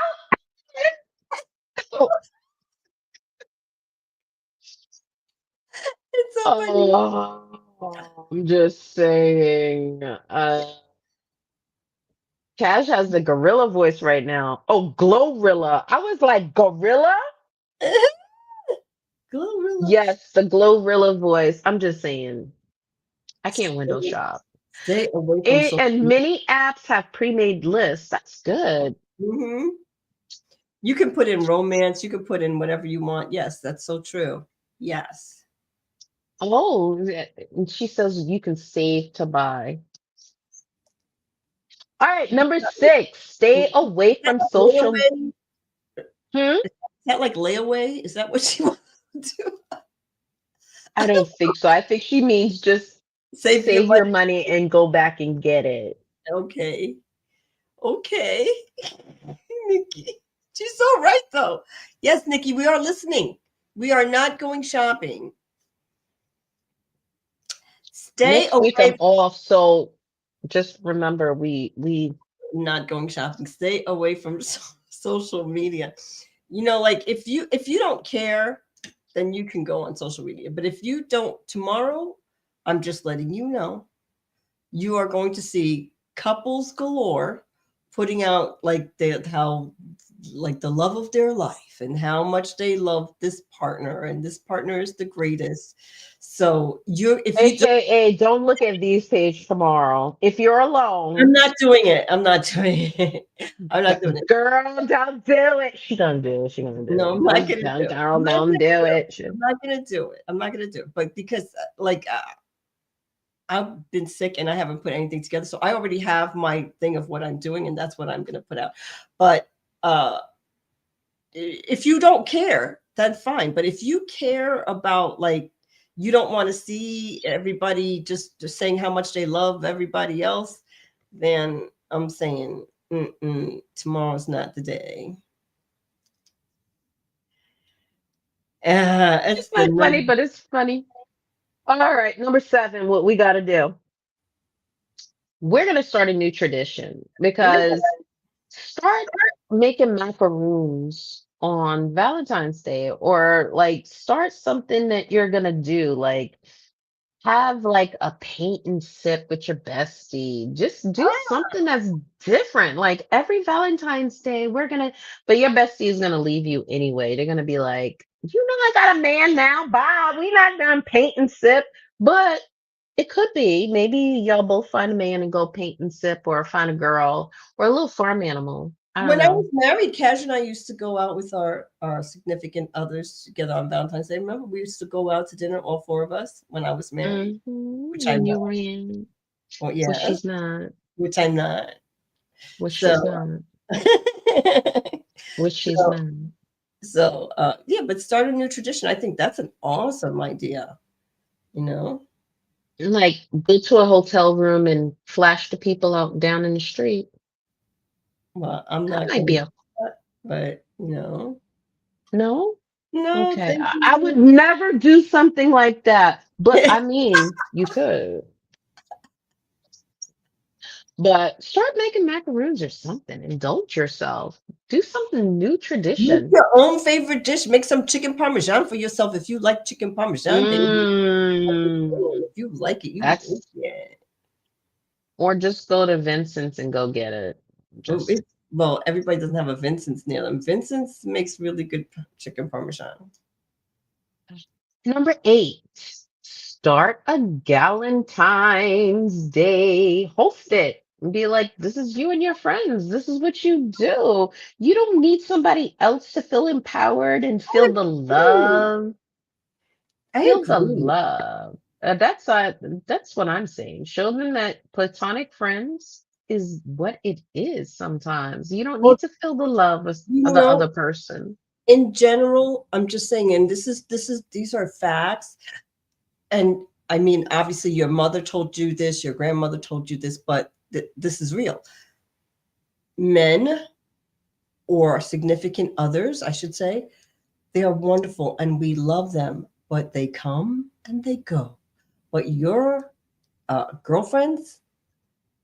It's so funny. Oh, I'm just saying. Cash has the gorilla voice right now. Oh, Glorilla. I was like, gorilla? Glorilla. Yes, the Glorilla voice. I'm just saying. I can't window shop. Stay away from social And media. many apps have pre-made lists. That's good. Hmm. You can put in romance. You can put in whatever you want. Yes, that's so true. Yes. Oh, and she says you can save to buy. All right, number 6. Stay away from social. Layaway? Hmm? Is that like layaway? Is that what she wants to do? I don't think so. I think she means just Save your save your money. money and go back and get it. Okay. Okay. Nikki. She's so right though. Yes, Nikki, we are listening. We are not going shopping. Stay Next week away I'm off, so just remember we from not going shopping. Stay away from social media. You know, like if you don't care, then you can go on social media. But if you don't, tomorrow, I'm just letting you know, you are going to see couples galore putting out like the love of their life and how much they love this partner and this partner is the greatest. So if you don't, AKA don't look at these page tomorrow. If you're I'm alone, not doing it. I'm not doing it. I'm not doing it. girl, don't do it. She gonna do it. She gonna do No, it. I'm not gonna Don't, do it. girl, I'm not don't gonna do do it. it. I'm not gonna do it. I'm not gonna do it. But because I've been sick and I haven't put anything together. So I already have my thing of what I'm doing, and that's what I'm going to put out. But if you don't care, that's fine. But if you care about, like, you don't want to see everybody just saying how much they love everybody else, then I'm saying tomorrow's not the day. It's It's the not funny, but it's funny. All right, number 7, what we gotta do. We're gonna start a new tradition because start making macaroons on Valentine's Day, or like start something that you're gonna do. Like have like a paint and sip with your bestie. Just do something that's different. Like every Valentine's Day, but your bestie is gonna leave you anyway. They're gonna be like, you know, I got a man now. Bye. We not done paint and sip. But it could be maybe y'all both find a man and go paint and sip, or find a girl or a little farm animal. I don't When I was know. married, Cash and I used to go out with our significant others together on Valentine's Day. Remember, we used to go out to dinner, all 4 of us, when I was married, which I'm When not. you ran, Well, well, yes, she's not. which I'm not. Well, So, she's not. Well, she's so, not. yeah, but start a new tradition. I think that's an awesome idea. You know, Like go to a hotel room and flash the people out down in the street. well, I'm That not might going be to a do that, but no. no, Okay. thank I would you. never do something like that. But I mean, you could. But start making macaroons or something. Indulge yourself. Do something new Make tradition. your own favorite dish. Make some chicken parmesan for yourself if you like chicken parmesan, baby. Mm, If you like it, you make that's it. or just go to Vincent's and go get it. Well, Just everybody doesn't have a Vincent's near them. Vincent's makes really good chicken parmesan. number 8. Start a Galentine's Day. Host it. And be like, this is you and your friends. This is what you do. You don't need somebody else to feel empowered and feel the Ooh, love. I Feel the agree. love. That's what I'm saying. Show them that platonic friends is what it is sometimes. You don't Well, need to feel the love you of the know, other person. in general, I'm just saying, and these are facts. And I mean, obviously, your mother told you this, your grandmother told you this, but this is real. Men or significant others, I should say, they are wonderful and we love them. but they come and they go. But your girlfriends,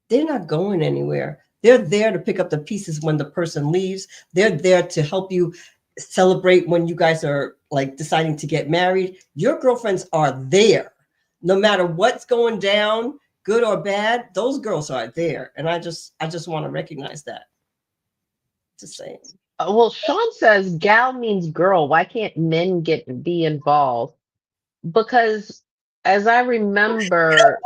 they're not going anywhere. They're there to pick up the pieces when the person leaves. They're there to help you celebrate when you guys are like deciding to get married. Your girlfriends are there. No matter what's going down, good or bad, those girls are there. And I just want to recognize that. Just saying. Well, Sean says gal means girl. Why can't men be involved? Because as I remember,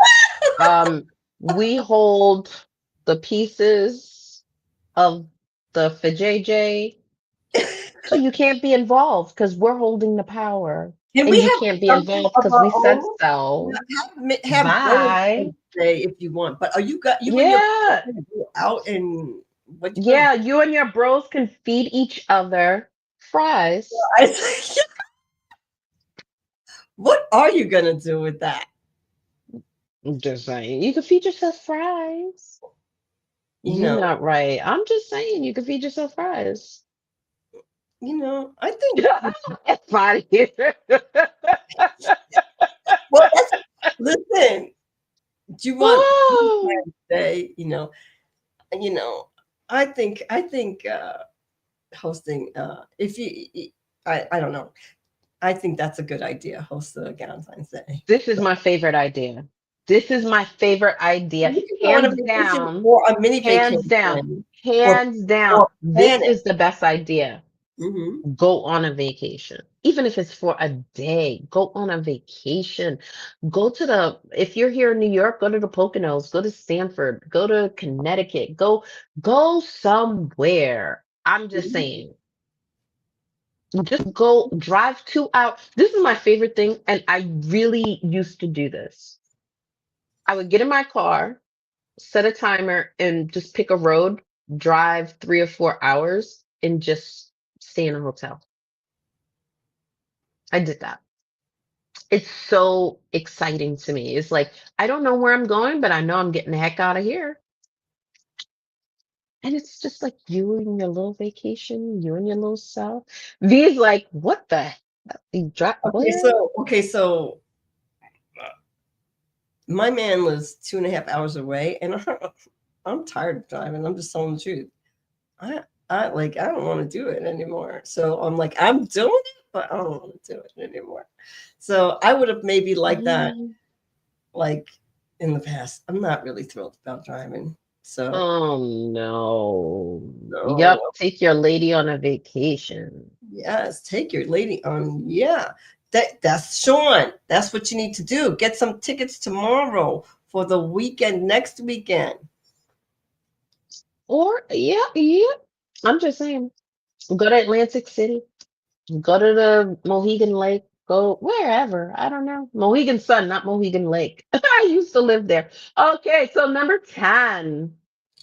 we hold the pieces of the fajayjay, so you can't be involved because we're holding the power, Can we and you have can't be something involved of because we our said own? so. Have Bye. Valentine Day if you want, but are you and your Yeah, gonna go out and what you gonna yeah. You and your bros can feed each other fries. I what are you gonna do with that? I'm just saying, you can feed yourself fries. You You know, not right. I'm just saying, you can feed yourself fries. I think It's out of here. well that's listen, do you want Oh, Valentine's Day, you know, I think hosting if you I don't know. I think that's a good idea, host the Valentine's Day. this is my favorite idea. This is my favorite idea. You can go on a Hands vacation down, or a mini hands down, vacation or hands down. or This plan it. is the best idea. Hmm. Go on a vacation. Even if it's for a day, go on a vacation. Go to if you're here in New York, go to the Poconos, go to Stanford, go to Connecticut, go somewhere. I'm just saying, just go drive 2 hours. This is my favorite thing, and I really used to do this. I would get in my car, set a timer, and just pick a road, drive 3 or 4 hours, and just stay in a hotel. I did that. It's so exciting to me. It's like, I don't know where I'm going, but I know I'm getting the heck out of here. And it's just like you and your little vacation, you and your little self. V's like, what the heck? You drive Okay, where? so my man lives 2.5 hours away, and I'm tired of driving. I'm just telling the truth. I I don't want to do it anymore. So I'm like, I'm doing it, but I don't want to do it anymore. So I would have maybe liked that Mm. like in the past. I'm not really thrilled about driving. So Oh no. no, Yup, take your lady on a vacation. yes, take your lady on. Yeah, that's Sean. That's what you need to do. Get some tickets tomorrow for the weekend next weekend. Or yeah, yeah. I'm just saying. Go to Atlantic City. Go to the Mohegan Lake. Go wherever. I don't know. Mohegan Sun, not Mohegan Lake. I used to live there. Okay, so number 10.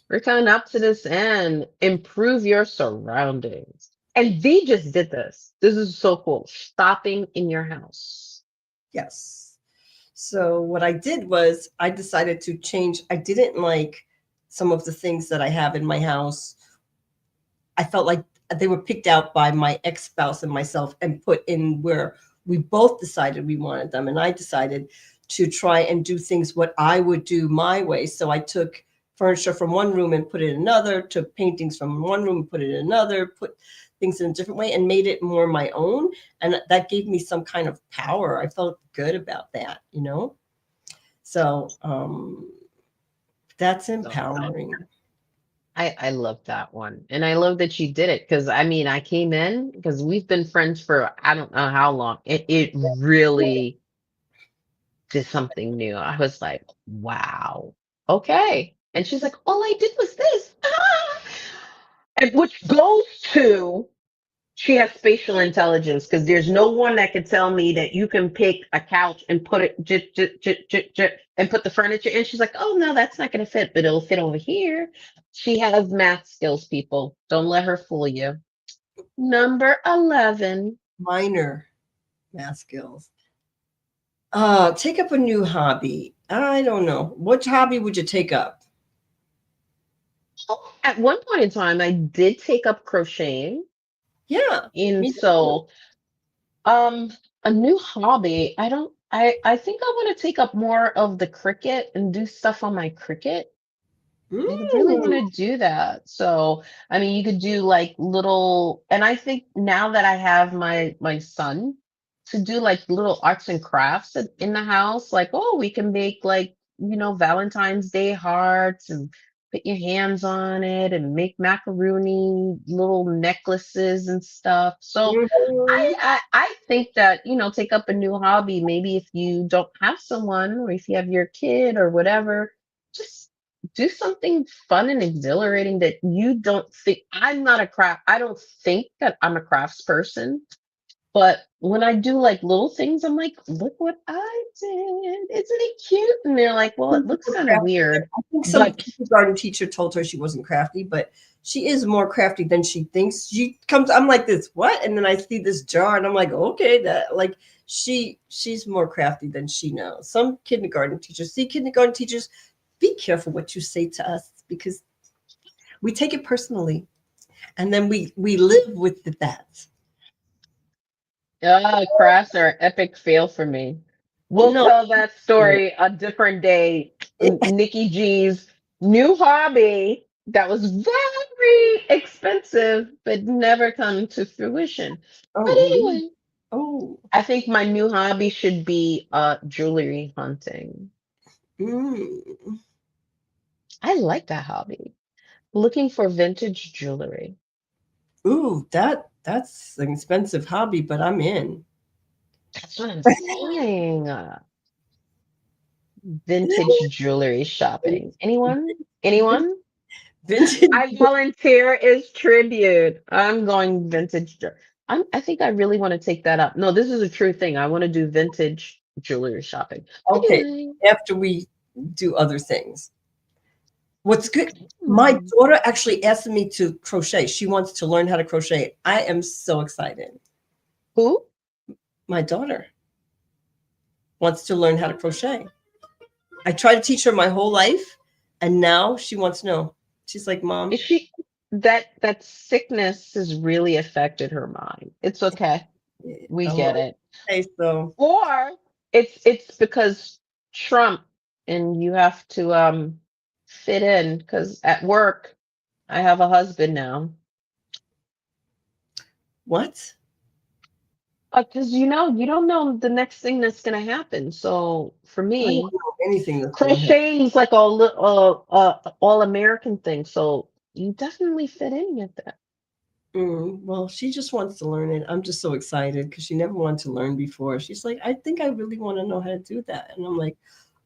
We're coming up to this end. Improve your surroundings. And V just did this. This is so cool. Stopping in your house. Yes. So what I did was I decided to change. I didn't like some of the things that I have in my house. I felt like they were picked out by my ex-spouse and myself and put in where we both decided we wanted them. And I decided to try and do things what I would do my way. So I took furniture from one room and put it in another, took paintings from one room and put it in another, put things in a different way and made it more my own. And that gave me some kind of power. I felt good about that. So that's So empowering. I love that one. And I love that you did it because I mean, I came in because we've been friends for I don't know how long. It really did something new. I was like, wow, okay. And she's like, all I did was this. And which goes to she has spatial intelligence because there's no one that can tell me that you can pick a couch and put it and put the furniture in. She's like, oh no, that's not going to fit, but it'll fit over here. She has math skills, people. Don't let her fool you. Number 11. Minor math skills. Take up a new hobby. I don't know. What hobby would you take up? Oh, at one point in time, I did take up crocheting. Yeah, And me too. so, um, A new hobby. I think I want to take up more of the cricket and do stuff on my cricket. I really want Mm. to do that. So, I mean, you could do like little, and I think now that I have my son, to do like little arts and crafts in the house, like, oh, we can make like, Valentine's Day hearts and put your hands on it and make macaroni little necklaces and stuff. So, Mhm. I think that, take up a new hobby. Maybe if you don't have someone, or if you have your kid or whatever, just do something fun and exhilarating that you don't think. I don't think that I'm a crafts person, but when I do like little things, I'm like, look what I did. Isn't it cute? And they're like, well, it looks kind of weird, I think some but kindergarten teacher told her she wasn't crafty, but she is more crafty than she thinks. She comes, I'm like this, what? And then I see this jar and I'm like, okay, that like she's more crafty than she knows. Some kindergarten teachers, be careful what you say to us because we take it personally and then we live with that. crafts are an epic fail for me. We'll No, tell that story a different day. Nikki G's new hobby that was very expensive but never come to fruition. But oh, anyway, oh, I think my new hobby should be jewelry hunting. mm. I like that hobby. Looking for vintage jewelry. Ooh, that's an expensive hobby, but I'm in. That's what I'm saying. Vintage jewelry shopping. Anyone? Anyone? Vintage. I volunteer as tribute. I'm going vintage. I think I really want to take that up. No, this is a true thing. I want to do vintage jewelry shopping. Okay, Anyway. after we do other things. What's good? My Hmm. daughter actually asked me to crochet. She wants to learn how to crochet. I am so excited. Who? My daughter wants to learn how to crochet. I tried to teach her my whole life, and now she wants to know. She's like, Is Mom, she that sickness has really affected her mind? It's okay. We I'm get like, it. okay, so Or it's because Trump and you have to fit in because at work I have a husband now. what? Because you don't know the next thing that's gonna happen. So for I don't me, know anything that's going to happen. crocheting is like all American thing. So you definitely fit in with that. Well, she just wants to learn it. I'm just so excited because she never wanted to learn before. She's like, I think I really want to know how to do that. And I'm like,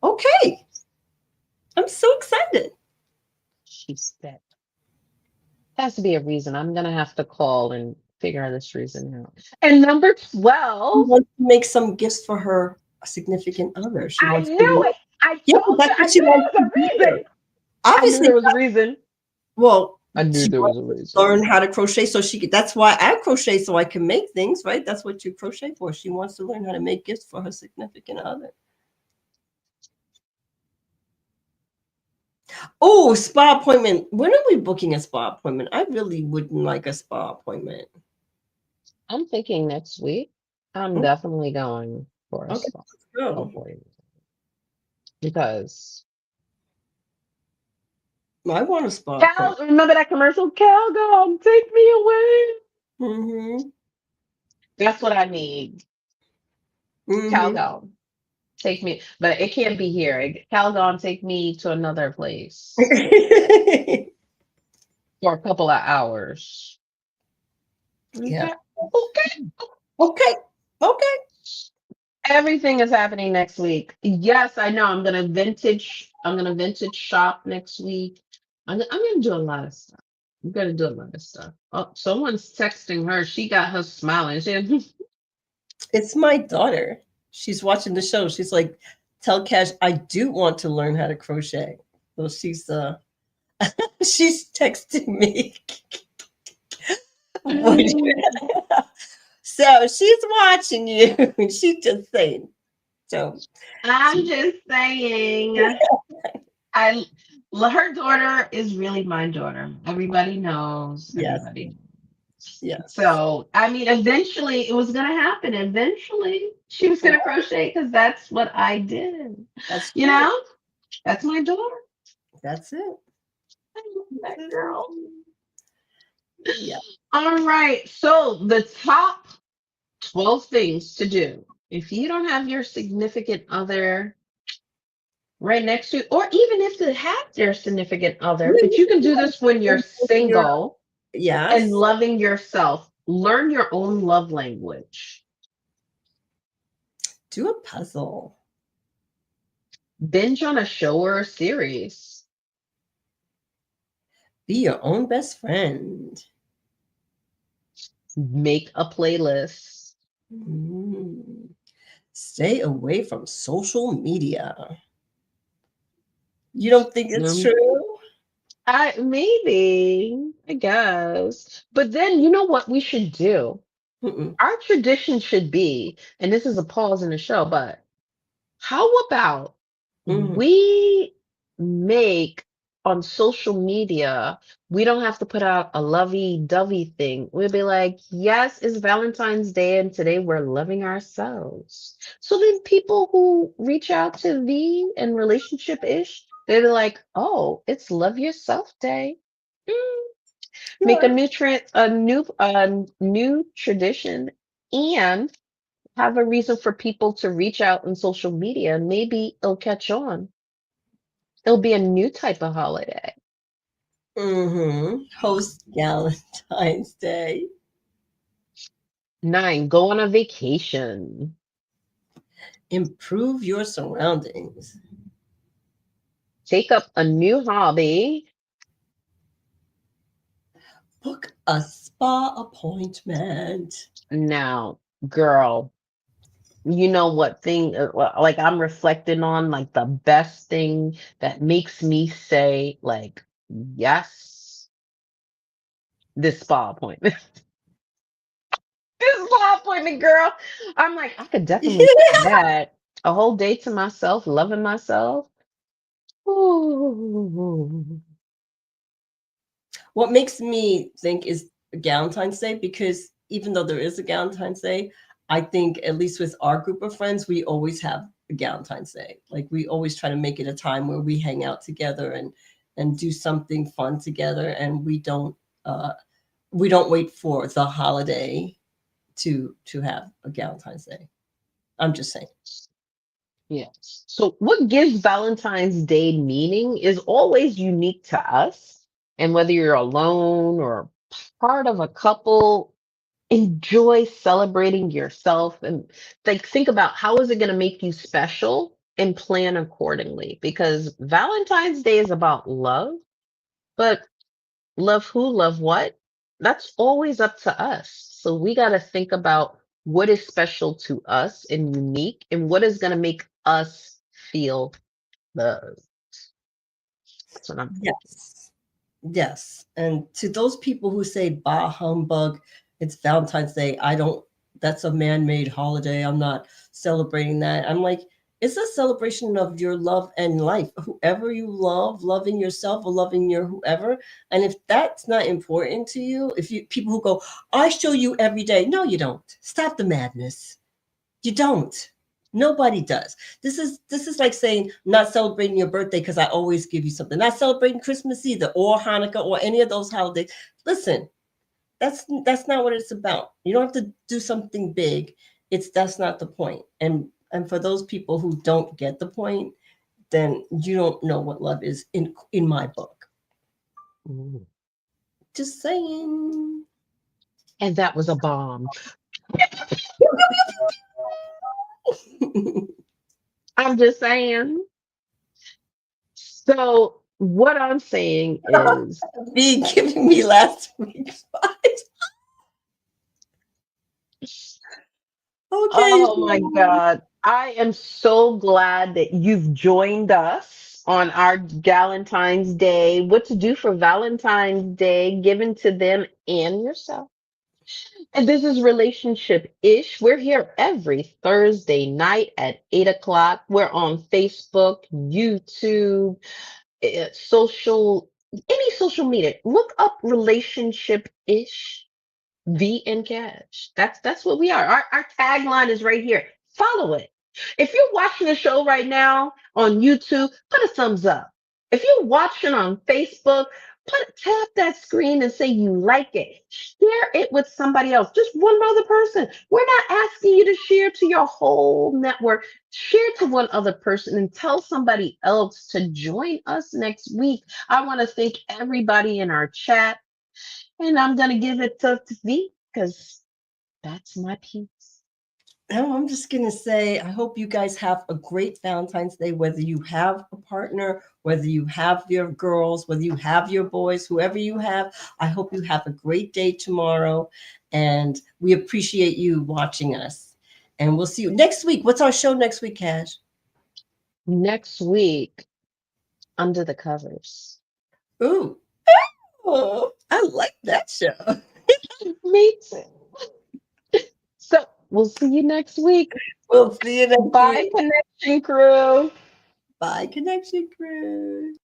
okay, I'm so excited. She's fit. Has to be a reason. I'm gonna have to call and figure this reason out. And number She 12, wants to make some gifts for her significant other. She I wants to, knew it. I yeah, told you. that's I what she knew wants there to was a do. reason. I knew Obviously, there was a reason. well, I knew she there was wants a to reason. learn how to crochet so she could. That's why I crochet so I can make things, right? That's what you crochet for. She wants to learn how to make gifts for her significant other. Oh, spa appointment. When are we booking a spa appointment? I really wouldn't like a spa appointment. I'm thinking next week. I'm Okay, definitely going for a let's spa go. appointment because I want a spa Cal. appointment. Remember that commercial? Calgon, take me away. Mm-hmm. That's what I need. Mm-hmm. Calgon, take me, but it can't be here. Calgon, take me to another place for a couple of hours. Yeah. Okay. Okay. Okay. Okay. Everything is happening next week. Yes, I know. I'm gonna vintage shop next week. I'm gonna do a lot of stuff. I'm gonna do a lot of stuff. Oh, someone's texting her. She got her smiling. She, It's my daughter. She's watching the show. She's like, tell Cash, I do want to learn how to crochet. So she's texting me. What So she's watching you. She's just saying. So I'm she, just saying. I her daughter is really my daughter. Everybody knows. yes. Everybody. Yeah. So, I mean, eventually it was going to happen. Eventually she was going to crochet because that's what I did. That's You true. know, that's my daughter. That's it. I love That's that it. girl. Yeah. All right. So, the top 12 things to do if you don't have your significant other right next to you, or even if they have their significant other, You but you can you do this when you're when you're single and yes. loving yourself. Learn your own love language. Do a puzzle. Binge on a show or a series. Be your own best friend. Make a playlist. Mm. Stay away from social media. You don't think it's Um, true? I maybe, I guess. But then you know what we should do? Mm-mm. Our tradition should be, and this is a pause in the show, but how about Mm. we make on social media, we don't have to put out a lovey-dovey thing. We'll be like, yes, it's Valentine's Day, and today we're loving ourselves. So then people who reach out to V and relationship-ish, they'll be like, oh, it's Love Yourself Day. Mm. Make a Sure. new tradition and have a reason for people to reach out on social media. Maybe it'll catch on. It'll be a new type of holiday. Mm-hmm. Host Valentine's Day. 9, go on a vacation. Improve your surroundings. Take up a new hobby. Book a spa appointment. Now, girl, you know what thing, like I'm reflecting on, like the best thing that makes me say, like, yes, this spa appointment. This spa appointment, girl. I'm like, I could definitely see that. A whole day to myself, loving myself. Ooh. What makes me think is Valentine's Day, because even though there is a Valentine's Day, I think at least with our group of friends, we always have a Valentine's Day. Like we always try to make it a time where we hang out together and do something fun together, and uh, we don't wait for the holiday to have a Valentine's Day. I'm just saying. Yes. So, what gives Valentine's Day meaning is always unique to us. And whether you're alone or part of a couple, enjoy celebrating yourself and like think about how is it going to make you special and plan accordingly. Because Valentine's Day is about love, but love who, love what? That's always up to us. So we got to think about what is special to us and unique and what is going to make us feel loved. That's what I'm thinking. Yes. Yes. And to those people who say, bah humbug, it's Valentine's Day, I don't, that's a man made holiday. I'm not celebrating that. I'm like, it's a celebration of your love and life. Whoever you love, loving yourself or loving your whoever. And if that's not important to you, if you people who go, I show you every day. No, you don't. Stop the madness. You don't. Nobody does. This is like saying not celebrating your birthday because I always give you something. Not celebrating Christmas either, or Hanukkah, or any of those holidays. Listen, that's not what it's about. You don't have to do something big. It's that's not the point. And for those people who don't get the point, then you don't know what love is in my book. Ooh. Just saying. And that was a bomb. I'm just saying. So, what I'm saying is, Be giving me last week's advice. Okay. oh my God, I am so glad that you've joined us on our Valentine's Day. What to do for Valentine's Day, given to them and yourself. And this is Relationship Ish. We're here every Thursday night at 8 o'clock. We're on Facebook, YouTube, social, any social media. Look up Relationship Ish VnCaj. That's what we are. Our tagline is right here. Follow it. If you're watching the show right now on YouTube, put a thumbs up. If you're watching on Facebook, tap that screen and say you like it. Share it with somebody else, just one other person. We're not asking you to share to your whole network. Share to one other person and tell somebody else to join us next week. I want to thank everybody in our chat. And I'm going to give it to V because that's my piece. No, I'm just going to say, I hope you guys have a great Valentine's Day, whether you have a partner, whether you have your girls, whether you have your boys, whoever you have. I hope you have a great day tomorrow. And we appreciate you watching us. And we'll see you next week. What's our show next week, Cash? Next week, Under the Covers. Ooh. Oh, I like that show. Me too. So we'll see you next week. We'll see you next Bye, week. Connection Crew. Bye, Connection Crew.